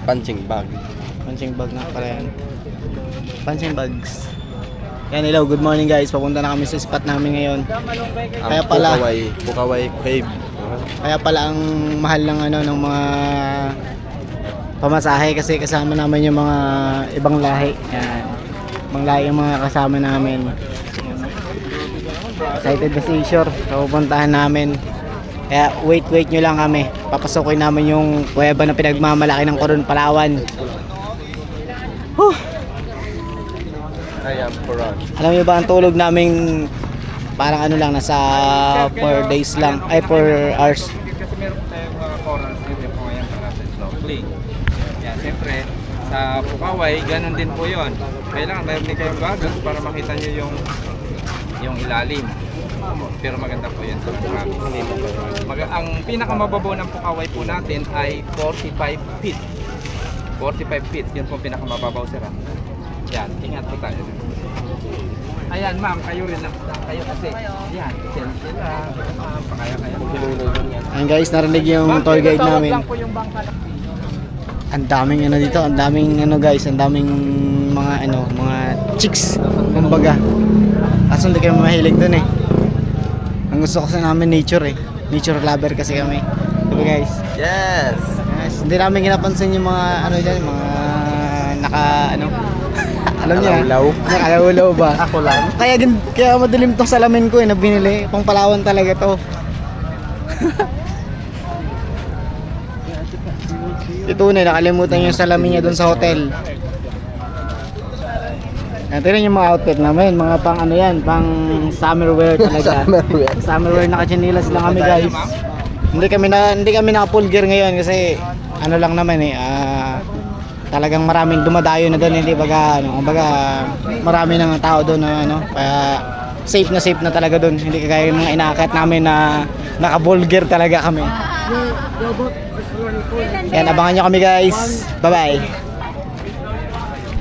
Punching bag. Punching bag na pala yan. Punching bags. Yan, hello, good morning guys. Papunta na kami sa spot namin ngayon. Kaya pala Pukaway Cave. Kaya pala ang mahal ng ano ng mga pamasahe kasi kasama namin yung mga ibang lahi. Yan. Ibang lahi yung mga kasama namin. Excited na si Ishor sa pupuntahan namin. Kaya wait nyo lang kami. Papasukin namin yung kuweba na pinagmamalaki ng Coron, Palawan. Ayan, Coron. Alam niyo ba ang tulog namin parang ano lang nasa 4 days lang ay 4 hours. Kasi meron tayong mga corals dito po ngayon para sa snorkeling. Yan, siyempre sa Pukaway, ganun din po yon. Kailangan meron din kayong goggles para makita nyo yung ilalim. Pero maganda po yan sa Pukaway. Ang pinakamababaw ng Pukaway po natin ay 45 feet. 45 feet, yun po pinakamababaw sir. Yan, ingat po tayo. Ayan ma'am, kayo rin kayo kasi. Yan, sila. Ma'am, pakaya. Ayan guys, narinig yung tour guide namin. Ang daming ano dito, ang daming ano guys, ang daming mga chicks, kumbaga. Kaso hindi kami mahilig dun eh. Ang gusto kasi namin nature eh. Nature lover kasi kami. Diba guys? Yes! Yes, hindi namin ginapansin yung mga ano dyan, mga alam niya, nakalawlaw ba? Ako lang. Kaya madilim tong salamin ko eh, na binili. Pang Palawan talaga to. Ito na, nakalimutan yung salamin niya doon sa hotel. Tignan yung mga outfit namin, mga pang ano yan, pang summer wear talaga. Summer wear, naka-chinilas lang kami guys. Hindi kami naka-full gear ngayon kasi ano lang naman eh, talagang maraming dumadayo na doon, hindi baga marami nang tao doon na kaya safe na talaga doon, hindi kagaya ng mga inaakit namin na naka-full gear talaga kami. Yan, abangan nyo kami guys, bye bye.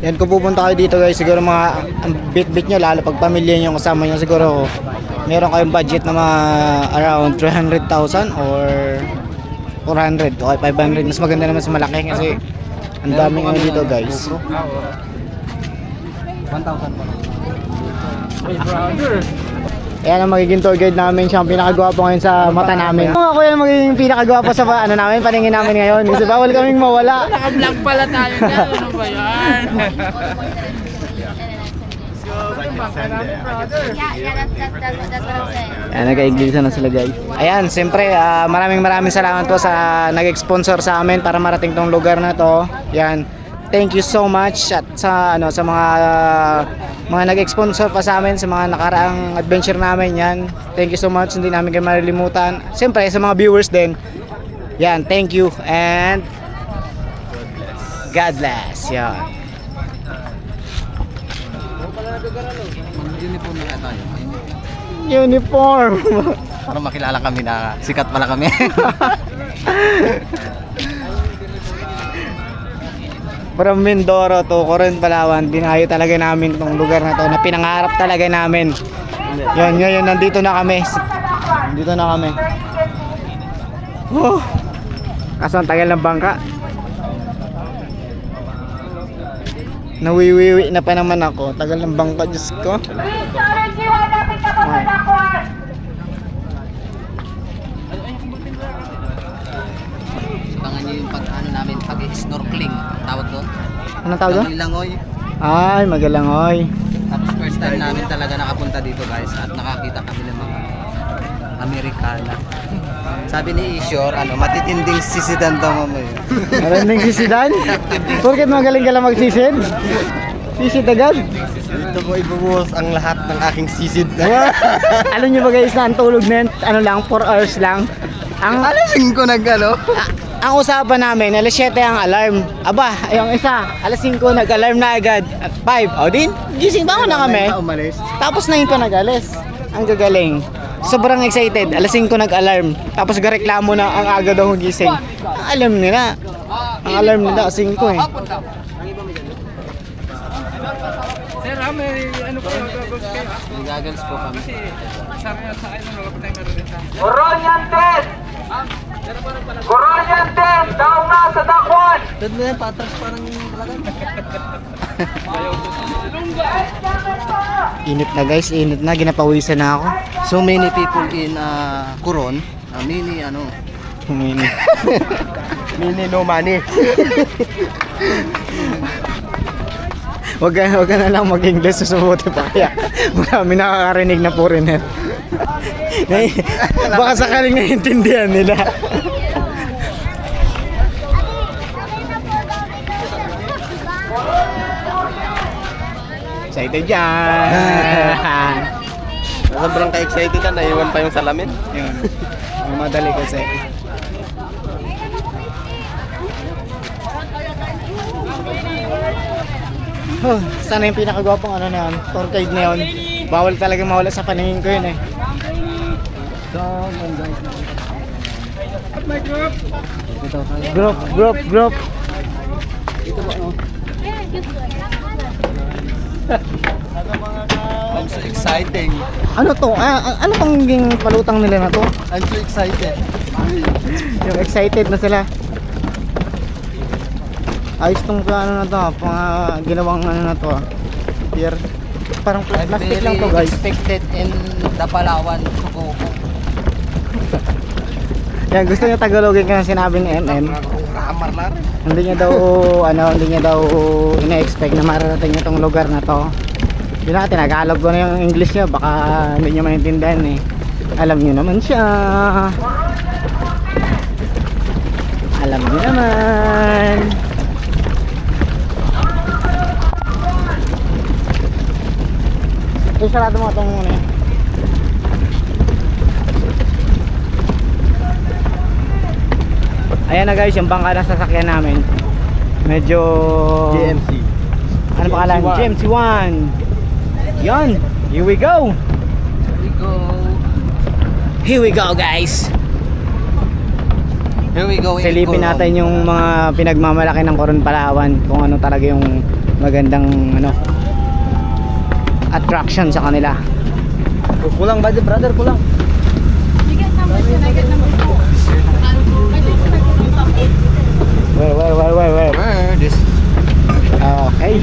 Yan, kung pupunta kayo dito guys, siguro mga bit nyo, lalo pag pamilya nyo kasama nyo, siguro meron kayong budget na mga around 300,000 or 400 o 500. Mas maganda naman sa malaki kasi ang daming ano dito guys. 1,000 pa lang. Hey brother! Ayan ang magiging tour guide namin, siya ang pinakagwapo ngayon sa mata namin. Ako yung magiging pinakagwapo sa paningin namin ngayon. Kasi bawal kaming mawala. Naka-vlog pala tayo dyan. Ano ba yan? Ayan, nag-iiglisa na sila guys. Ayan, siyempre maraming salamat po sa nag-sponsor sa amin para marating tong lugar na to. Yan. Thank you so much at sa mga nag-sponsor pa sa amin sa mga nakaraang adventure namin yan. Thank you so much, hindi namin kayo malilimutan. Siyempre sa mga viewers din. Yan, thank you and God bless. Yan. Uniform na tayo. Uniform. Para makilala kami na sikat pala kami. From Mindoro to Coron, Palawan, dinayo talaga namin itong lugar na to na pinangarap talaga namin. Yan, ngayon nandito na kami. Nandito na kami. Kaso ang tagal ng bangka. Nawiwiwi na pa naman ako. Tagal ng bangka, Diyos ko. Abangan nyo yung pag-snorkeling. Tawag doon? Anong tawag doon? Langoy. Ay, Magalangoy. Tapos first time namin talaga nakapunta dito guys. At nakakita kami ng mga Amerikana. Sabi ni Ishor, matitinding sisidan daw mamaya. Maranding sisidan? Porket magaling ka lang magsisid? Sisid agad? Dito ko ibubuhos ang lahat ng aking sisid. Alam nyo ba guys na ang tulog na 4 hours lang? Alasing ko Ang usapan namin, alas 7 ang alarm. Aba, yung isa, alas 5 nag-alarm na agad. At 5, o din, gising ba ako na kami? Tapos 9 pa nag-alas. Ang gagaling. Sobrang excited, alas 5 nag-alarm. Tapos gareklamo na ang aga daw gising. Ang alam nila. Ang alarm nila, 5 eh. Sir, may ano po yung goggles kayo? Goggles po kami. Kasi sa akin mga kapatay meron din tayo. Oriented! Korean team, down na sa dakwan! Doon mo yan, patras parang talaga. Init na guys, init na. Ginapawisan na ako. So many people in Coron. Mini ano. Humini. Mini no money. Wag ka na lang mag-English, susubuti pa kaya. Marami nakakarinig na foreigner. Baka sakaling naiintindihan nila. Excited dyan! Sobrang ka-excited na, naiwan pa yung salamin. Yun. Madali kasi. Oh, sana yung pinakagwapong ano na yun, tour guide na yun. Bawal talaga mawala sa paningin ko yun eh. Group. I'm so exciting. Ano to? Ano tong naging palutang nila na to? I'm so excited. Yung excited na sila. Ayos tong ano na to, ginawang ano na to. Here. Parang plastic lang to guys. Expected in the Palawan, Sukoko. Yan, gusto niya Tagalogin ka ng sinabi ni MM. Ramar na rin. Hindi niya daw ina-expect na mararating itong lugar na to. Hindi na, tinagalog ko na yung English niya, baka hindi niya maintindihan eh. Alam niyo naman siya. Alam niyo naman. Ito, sarado mo itong ano. Ayan na guys, yung bangka ng sasakyan namin. Medyo... GMC. Ano pangalan? GMC1. Yan, here we go. Here we go guys. Here we go. Silipin natin yung mga pinagmamalaki ng Coron Palawan, kung ano talaga yung magandang ano attraction sa kanila. Kulang ba, brother? Kulang. Where? Where this? Okay.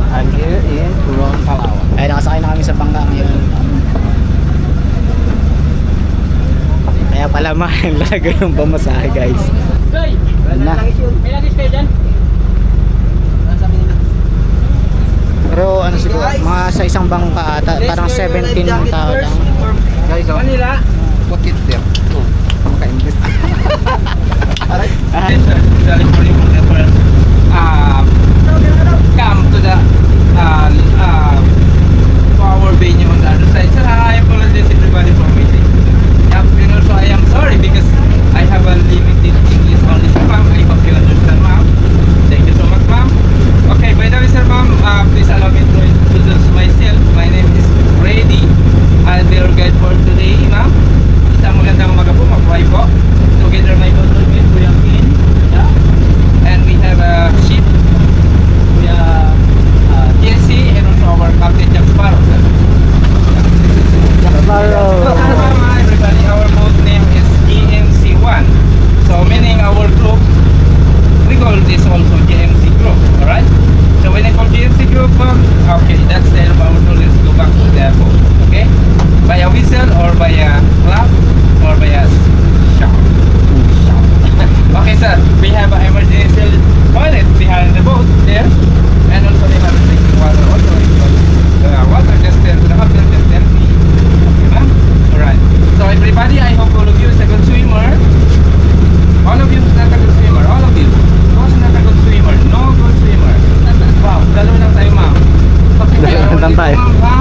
I'm here in Coron, Palawan. Ay, nakasakay na kami sa bangka ngayon. Kaya pala mahal talaga yung pamasahe guys. Ano na? Pero ano siguro, mga sa isang bangka ata, parang 17 tao lang. Guys, oh. Manila. What is there? Oh, maka-English. Come to the to our venue on the other side. Sir, I apologize everybody for waiting. And also I am sorry because I have a limited English only. So ma'am, I hope you understand, ma'am. Thank you so much, ma'am. Okay, by the way, sir, ma'am, please allow me to introduce myself. My name is Brady. I'll be your guide for today, ma'am. Isang magandang umaga po, mabuhay po. Together my daughter with Kuya Kin. Yeah. And we have a ship. Kuya Jesse and also our Captain Jack Sparrow. Sir. Everybody, our boat name is GMC1. So meaning our group, we call this also GMC group. Alright? So when I call GMC group, okay, that's the end of our tour. Let's go back to the airport. Okay? By a whistle or by a clap or by a shout. Okay, sir, we have an emergency toilet behind the boat there, and also we have drinking water also. The water just there to the hotel, just empty. Okay, ma'am? Alright. So everybody, I hope all of you is a good swimmer. All of you is not a good swimmer. All of you. Who's not a good swimmer? No good swimmer. Wow, dalawa lang tayo, ma'am. Okay, we are only Tayo. two, ma'am, ha?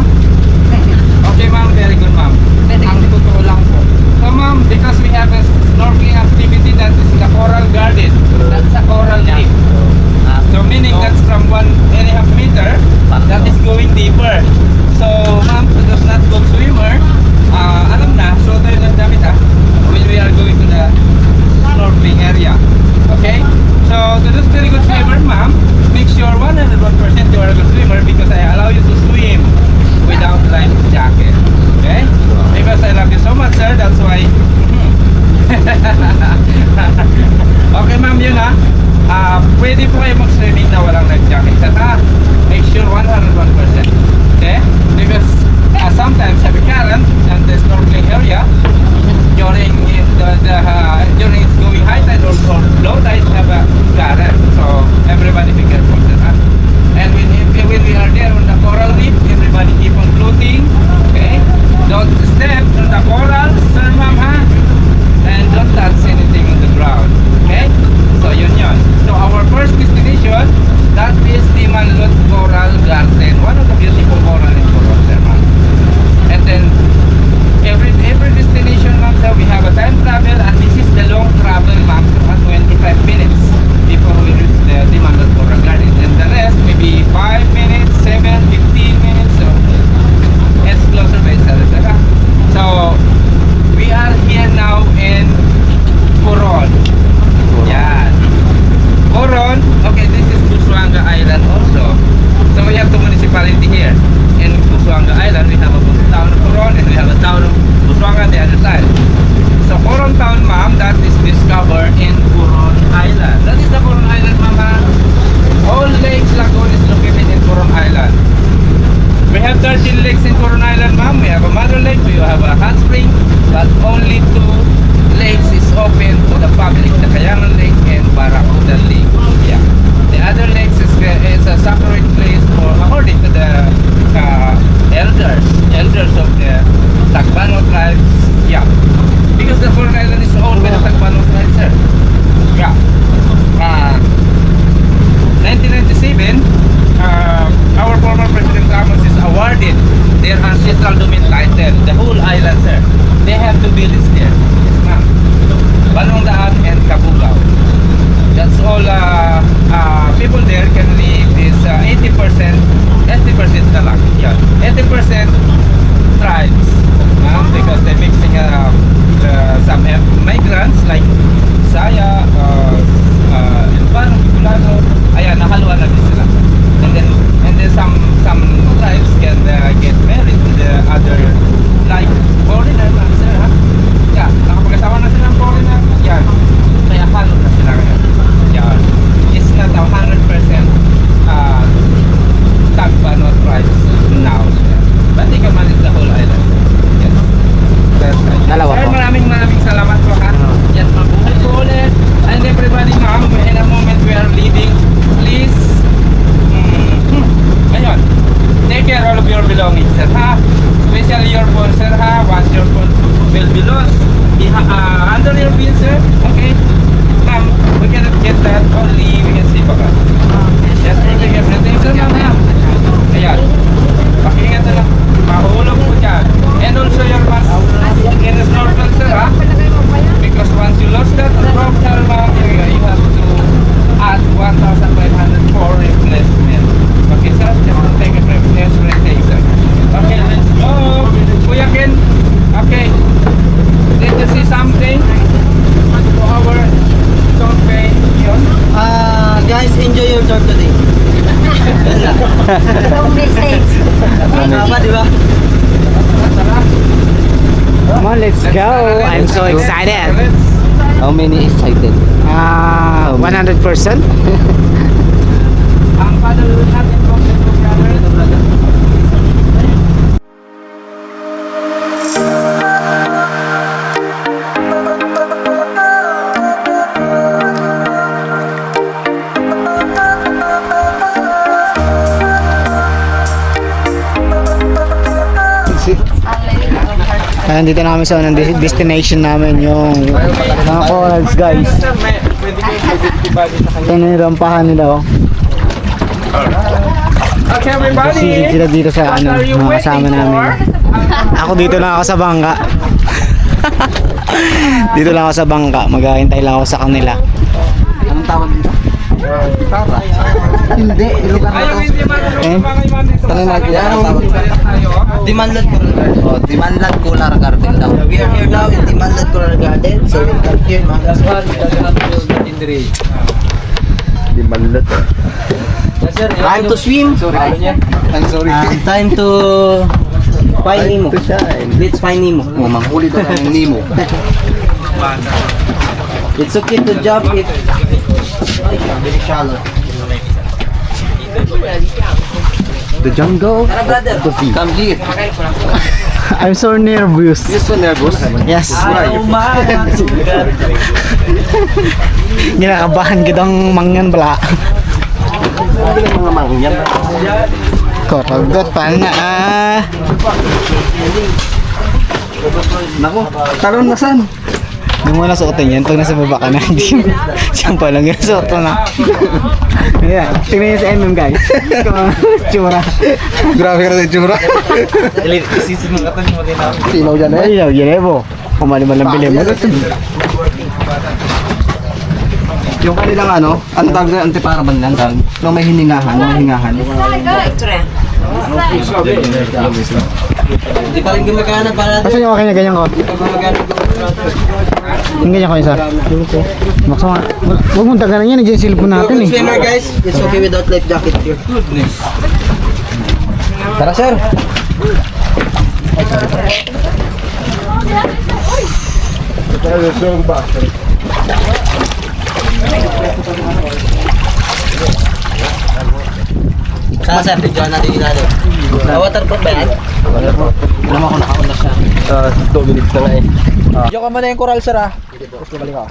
Okay, ma'am, very good, ma'am. Ang totoo lang po. So, ma'am, because we have a snorkeling activity that is in the coral garden. That's a coral reef. So, meaning that's from 1.5 meter, that is going deeper. So, ma'am, to those not good swimmer, alam na, so tayo ng damit, ha? When we are going to the snorkeling area. Okay? So, to those very good swimmer, ma'am, make sure 101% you are a good swimmer because I allow you to swim without life jacket. Okay? Because I love you so much, sir. but only two lakes is open to the public, the Kayangan Lake and Barracuda Lake. Yeah. The other lakes is a separate place for, according to the elders of the Tagbano tribes. Yeah. Because the Coron Island is owned by the Tagbano tribes, sir. Yeah. 1997, our former President Ramos is awarded their ancestral domain title, the whole island, sir. They have two villages there. Yes, ma'am. Balongdaan and Kabugao. That's all people there can live is 80% na lang. Yeah. 80% tribes. Because they're mixing some migrants like Saya, Ilbano, Bicolano. Ayan, nahaluan na din sila. And then some tribes can get married to the other, like foreigner lang, sir, ha? Yeah, nakapag-asawa na silang foreigner. Yan. Kaya halo na sila ngayon. Yan. It's not 100% Tagbano tribes now, sir. But they can manage the whole island. Yes. Dalawa Sir, po. maraming salamat po, ha? Yan, mabuhay po ulit. And everybody, ma'am, in a moment we are leaving, please, ayun, take care all of your belongings, sir, ha? Especially your phone, sir, ha? Once your phone will be lost, under your bin, sir, okay? Ma'am, we cannot get that, only we can see baka. Just take everything, sir, ma'am, ha? Ayan, pakiingat na lang, mahulog po dyan. And also your mask, in the snorkel, sir, ha? Because once you lost that rope thermal area, you have to add 1,500 for replacement. Okay, sir? Just take a everything, sir. Okay, let's go. Kuya Ken, okay. Did you see something to our campaign? Guys, enjoy your tour today. Tama, di ba? Come on, let's go. I'm so excited. How many excited? 100%. Ang paddle natin po, brother. Nandito namin sa unang destination namin, yung mga corals, guys. Sir, pwede kayo body sa Ito na yung rampahan nila, oh. Okay, everybody. Silid sila dito sa What ano, are you mga waiting kasama namin. for? Ako dito lang ako sa bangka. Dito lang ako sa bangka. Maghahintay lang ako sa kanila. Anong tawag dito? Tara. Hindi, ilugan na Ayaw, to. hindi marunong Eh? mga imam dito. Tanong natin yan, anong tawag dito? Tayo, Dimanlad Coral Garden. Oh, Dimanlad Coral Garden daw. We are here now in Dimanlad Coral Garden. So we come here, mga time to swim. I'm sorry. Time to find Nemo. Let's find Nemo. Oh, manghuli daw ng Nemo. It's okay to jump if very shallow. The jungle. Come here. I'm so nervous. You're so nervous. Yes. Why? Ginakabahan kitang mangyan pala. Mga mangyan. Koragot pa na. Nako, talon na san? Nung muna suotin yan, pag nasa baba ka na, hindi mo. Siyang pa lang yun, suot ko na. Ayan, tingnan niyo sa MM, guys. Tsura. Grabe ka na yung tsura. isisin mo ka mo din ako. Sinaw dyan eh. Ay, ginebo. Kumaliman lang bili mo. Yung kanilang ano, ang tawag na antiparaban lang tawag. Nung may hiningahan, Hindi pa rin gumagana para Kasi yung akin na ganyan ko. gumagana. Yung ganyan ko isa. Maksa nga. Huwag mong tagalan yan, nandiyan yung cellphone natin eh. Swimmer guys, it's okay without life jacket here. Goodness. Tara sir. Saan sir, video natin ilalim. Waterproof ba yan? Alam mo kung nakauna siya. 2 minutes na nga eh. Yung ka muna yung coral sir ah. Gusto balik ako.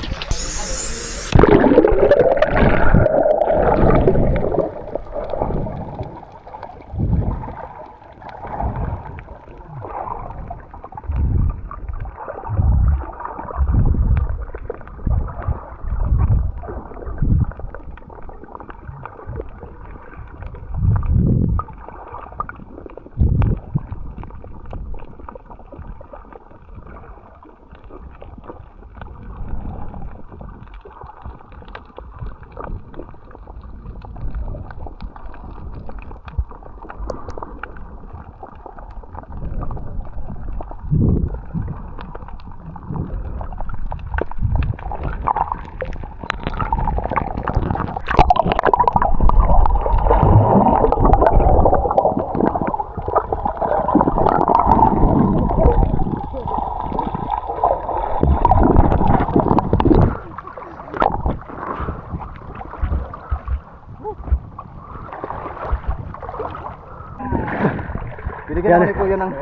Binigyan namin po yun ng...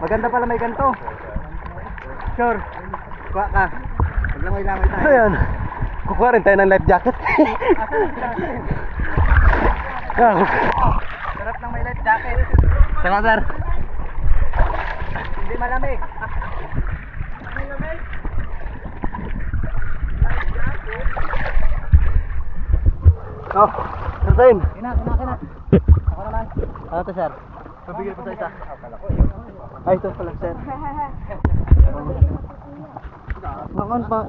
Maganda pala may ganito. Sure. Kuha ka. Maglangoy-langoy tayo. Ayan. Kukuha rin tayo ng life jacket. Sarap ng may life jacket. Salamat sir. Hindi malamig. Oh, sir Zain. Kina. Ako naman. Ano to sir? Pabigay ko sa isa. Ay, ito pala sir.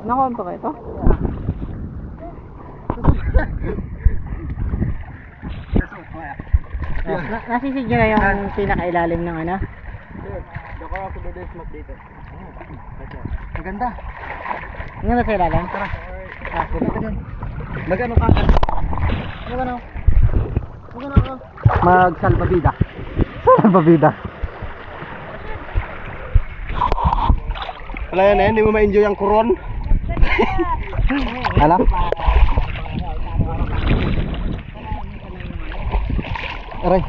Nakon pa kayo ito? Nasisid nyo na yung pinakailalim ng ano? Doko ako doon smoke dito. Maganda. Ang ganda sa ilalim? Tara. Punta ka dun. Magano ka? Magano ka? Magsalbabida. Salbabida. Wala yan eh, hindi mo ma-enjoy ang kuron. Alam? Aray.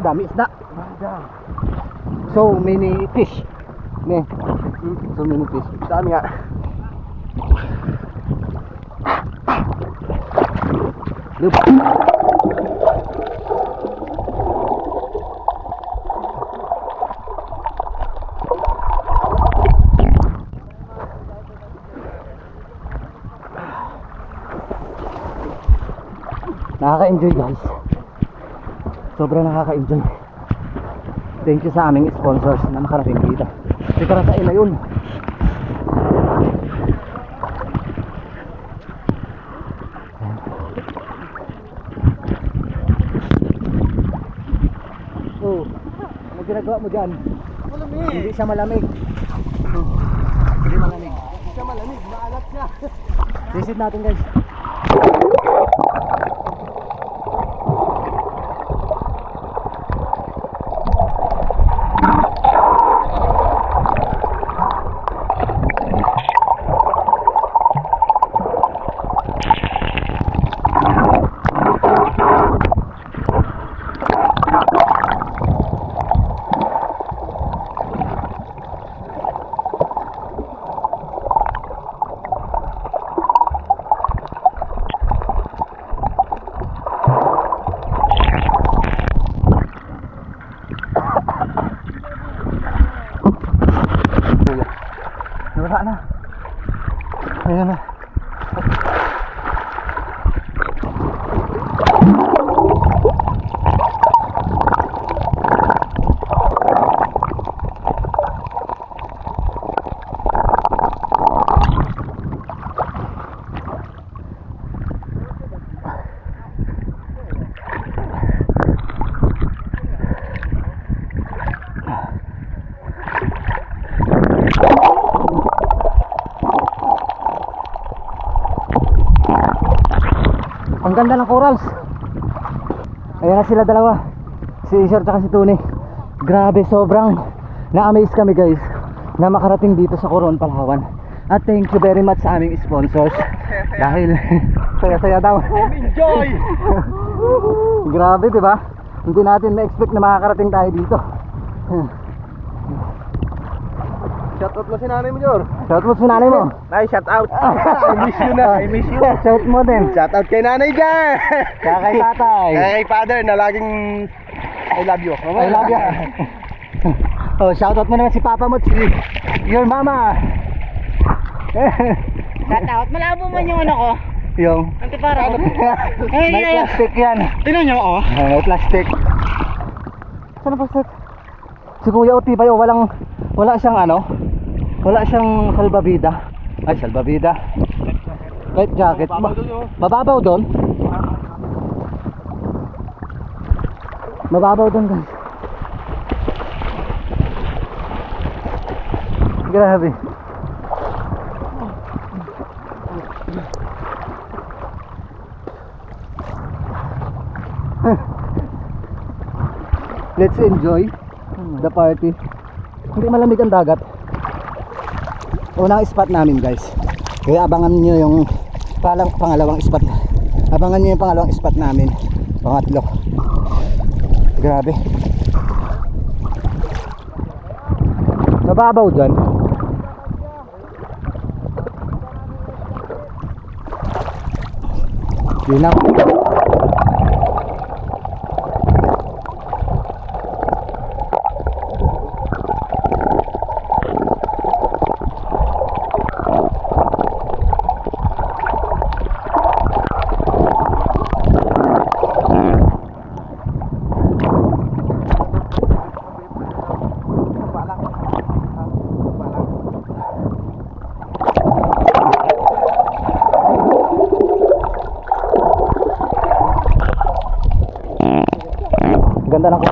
Dami isda. So many fish. Ne. So many fish. Dami nga. Lup. Nakaka-enjoy guys. Sobrang nakaka-enjoy. Thank you sa aming sponsors na makarating dito. Kasi para sa ina yun. So, ano ginagawa mo dyan? Malamig. Hindi siya malamig. Hindi malamig. Hindi siya malamig, maalat siya. Visit natin guys. Wala na. Ayan na. Ang ganda ng corals. Ayan na sila dalawa. Si Isher at si Tony. Grabe, sobrang Na-amaze kami guys na makarating dito sa Coron, Palawan. At thank you very much sa aming sponsors. Dahil saya-saya daw. Enjoy! Grabe, di ba? Hindi natin na-expect na makakarating tayo dito. Shoutout mo si nanay mo, Jor. Shout mo sa nanay mo. Nay, shoutout. I miss you na. I miss you. Shout mo din. Shoutout kay nanay dyan. Kaya kay tatay. Kay father na laging I love you. I love you. Oh, shoutout mo naman si Papa mo, si your mama. Shout out. Malabo man yung ano ko. Yung Antipara ko. may plastic yan. Tingnan nyo oh. May plastic. Saan ang plastic? Si Kuya Utibay, oh, wala siyang ano, wala siyang salbabida. Ay, salbabida. Life jacket. Mababaw doon. Mababaw doon guys. Grabe. Let's enjoy the party. Hindi malamig ang dagat. Unang spot namin guys. Kaya abangan niyo yung pangalawang spot. Abangan niyo yung pangalawang spot namin. Pangatlo. Grabe. Mababaw dyan. Linaw. Ganda ng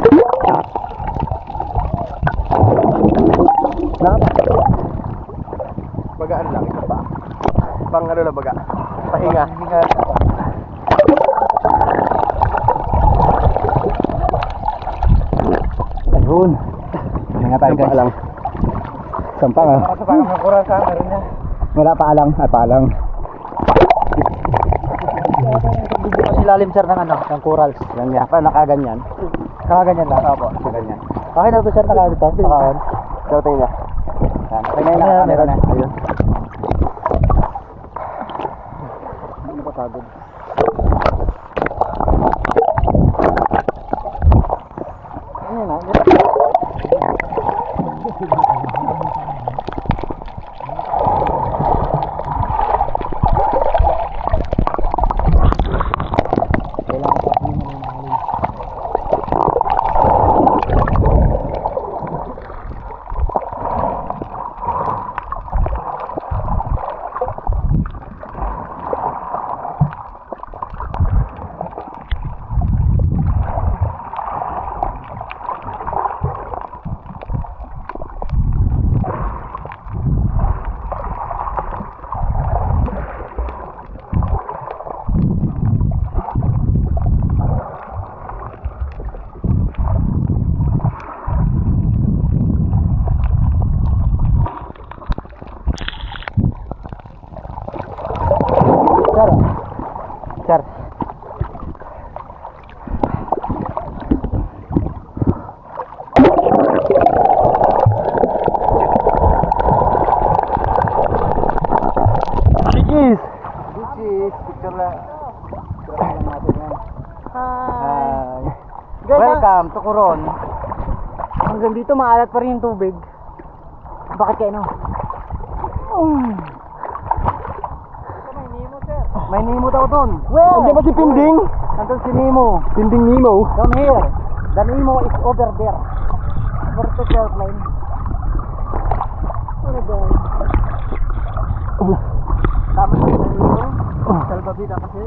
Bagaan lang ito pa. Pang ano na baga. Pahinga. ayun. Nga tayo guys. Lang. Sampang ah. Nakasapakang ng kurang sa meron niya. Wala pa alang. At paalang. Kasi lalim sir ng ano, ng corals. Yan nga. Pa nakaganyan. Nakaganyan lang. Opo. Nakaganyan. Bakit na to sir nakadito? Nakaon? So tingin niya. Yan. Okay na yun. Meron na. Ayun. Hindi pa pagod. Ayun na. Sir. Cheese. Picture lang. Hi. Welcome to Coron. Hanggang dito maalat pa rin yung tubig. Bakit kayo no? May Nemo daw doon. Where? Andiyan ba si Pinding? Nandun si Nemo. Pinding Nemo. Down here. The Nemo is over there. Vertical airplane. Ano doon? Tapos yung Nemo. Salbabida kasi.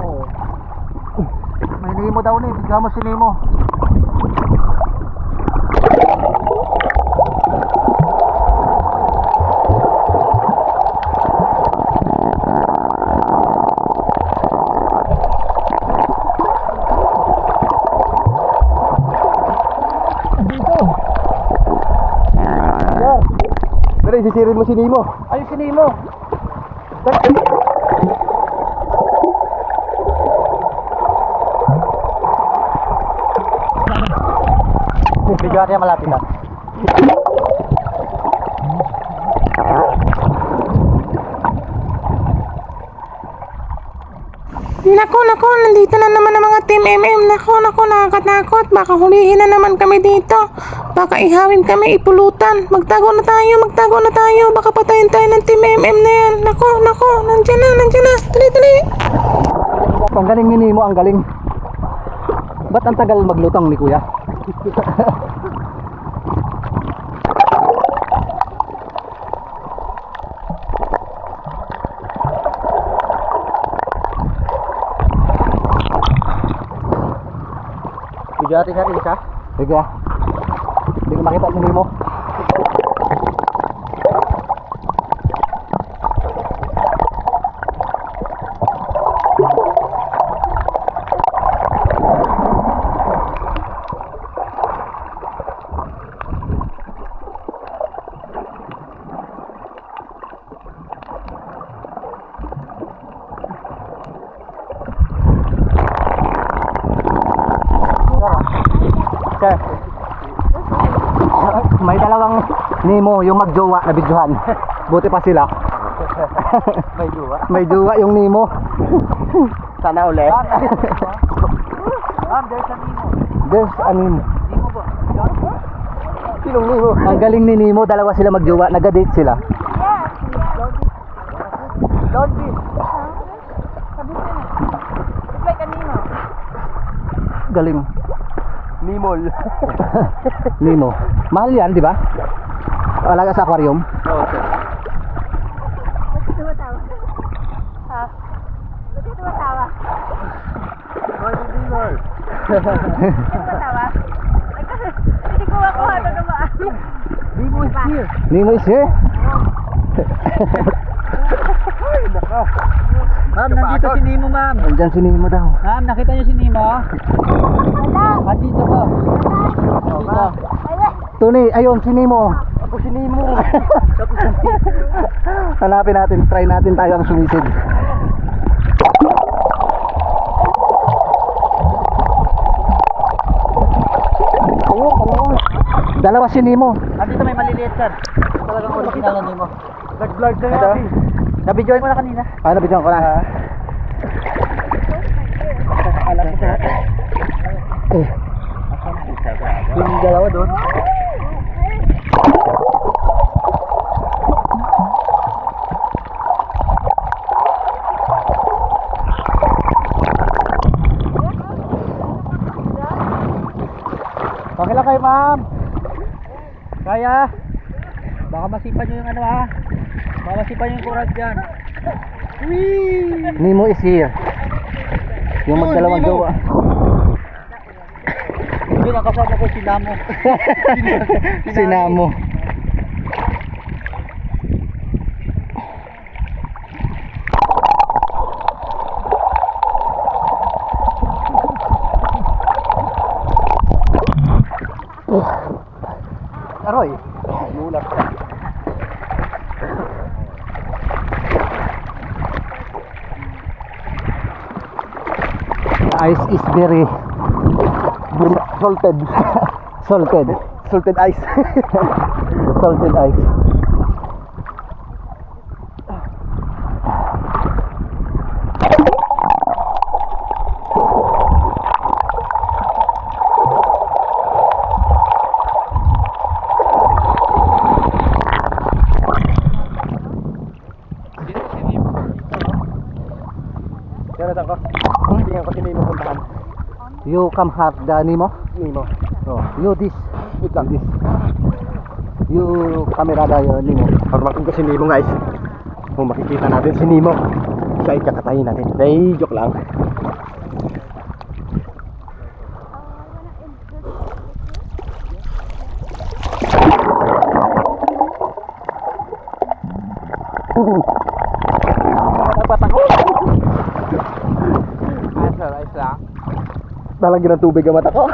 Oo. May Nemo daw na eh. Bigla mo si Nemo. Dito sisisirin mo si Nemo. Ay, si Nemo. Video natin malapit na. Nako, nandito na naman ang mga Team MM. Nako, nakakatakot. Baka hulihin na naman kami dito. Baka ihawin kami, ipulutan. Magtago na tayo. Baka patayin tayo ng Team MM na yan. Nako, nandiyan na. Dali. Ang galing ni Nemo, ang galing. Ba't ang tagal maglutang ni Kuya? Video natin siya. Sige. Hindi ko makita ni Nemo. Sir. May dalawang Nemo yung magjowa na videohan. Buti pa sila. May duwa. May jowa yung Nemo. Sana ulit. There's a Nemo. Sinong Nemo? Ang galing ni Nemo, dalawa sila magjowa, nag-date sila. Galing. Nimol. Nemo. Mahal yan, di ba? Alaga sa aquarium. Oo, sir. Nemo is here. Ma'am, nandito si Nemo, ma'am. Andyan si Nemo daw. Ma'am, nakita niyo si Nemo? Andito po. Dito. Tony, ayun si Nemo. Ako si Nemo. Hanapin natin, try natin tayo ang sumisid. Dalawa si Nemo. Andito may maliliit sir. Talagang original na Nemo. Nag-vlog na yan. Nabidyoin mo na kanina. Ano, bigyan ko na. Alam ko sir. Yung dalawa doon. Okay lang kayo, ma'am. Kaya. Baka masipan nyo yung ano ha. Baka masipan yung kuras dyan. Nemo is here. Yung magdalawang jowa. Hindi, nakasama ko si Namo. Si Namo. Aroy. Mulat. Ice is very salted. Salted ice. Salted ice. Yan ko. Tingnan ko si Nemo puntahan. You come have the Nemo? Nemo. Oh, you this. Wait lang this. You camera da yun Nemo. Pagmakin ko si Nemo guys. Kung makikita natin si Nemo, siya ay kakatayin natin. Nay, joke lang. Dapat ako. Ayos lang. Talagyan ng tubig ang mata ko.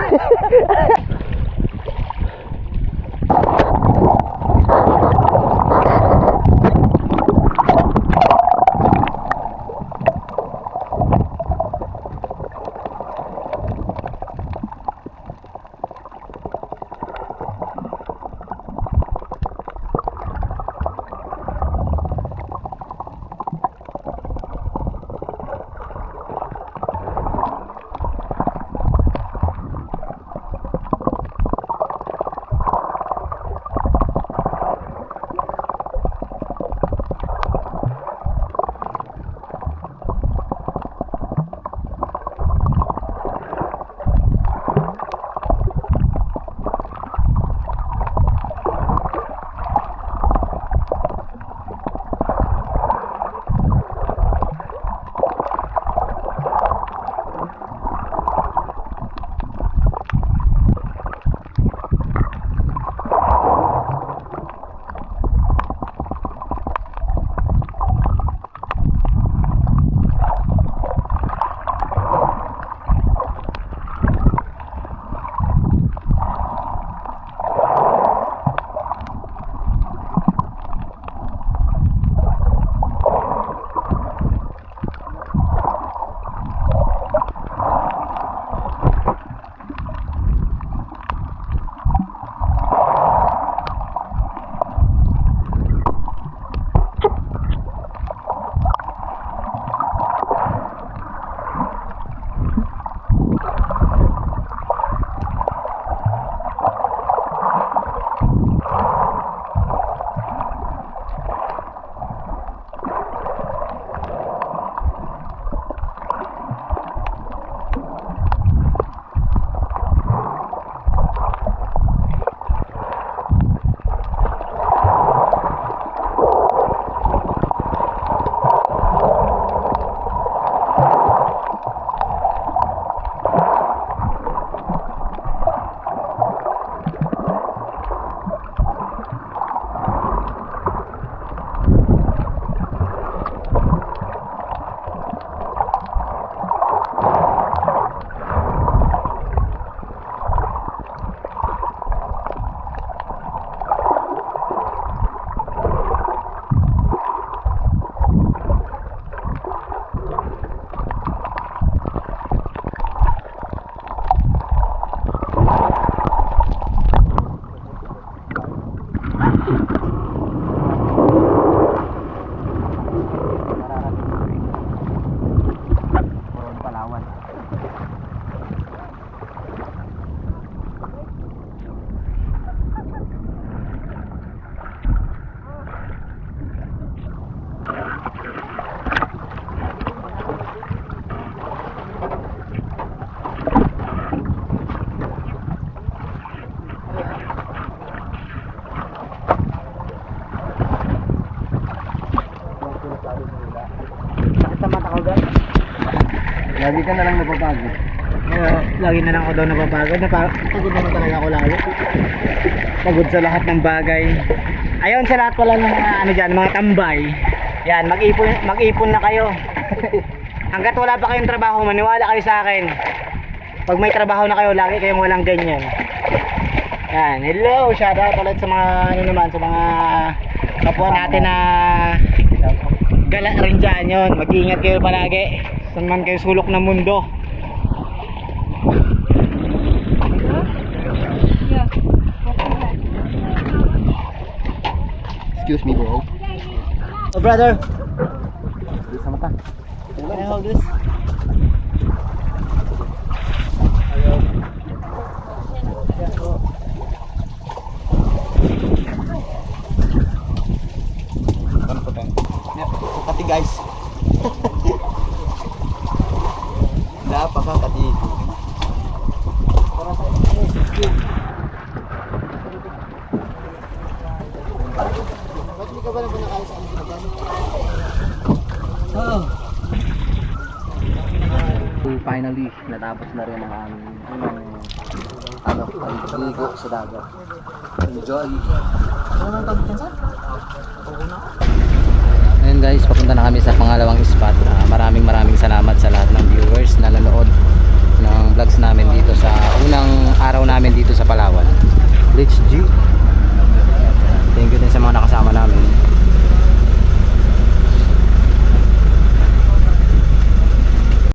tamad ako guys. Lagi ka na lang napapago. Lagi na lang ako daw napapagod. Pagod naman talaga ako lagi. Pagod sa lahat ng bagay. Ayun sa lahat pala ng mga ano dyan, mga tambay. Yan, mag-ipon na kayo. Hanggat wala pa kayong trabaho, maniwala kayo sa akin. Pag may trabaho na kayo, lagi kayong walang ganyan. Yan, hello, shout out ulit sa mga ano naman, sa mga kapwa natin na gala rin dyan yun. Mag-iingat kayo palagi. Saan man kayo sulok ng mundo. Excuse me, bro. Oh brother, Sa mata. can I hold this? Kati guys. Napakakati. Finally, natapos na rin ang aming ligo sa dagat. Enjoy! Ayun guys, papunta na kami sa pangalawang spot. Maraming salamat sa lahat ng viewers na nanood ng vlogs namin dito sa unang araw namin dito sa Palawan. Rich G. Thank you din sa mga nakasama namin.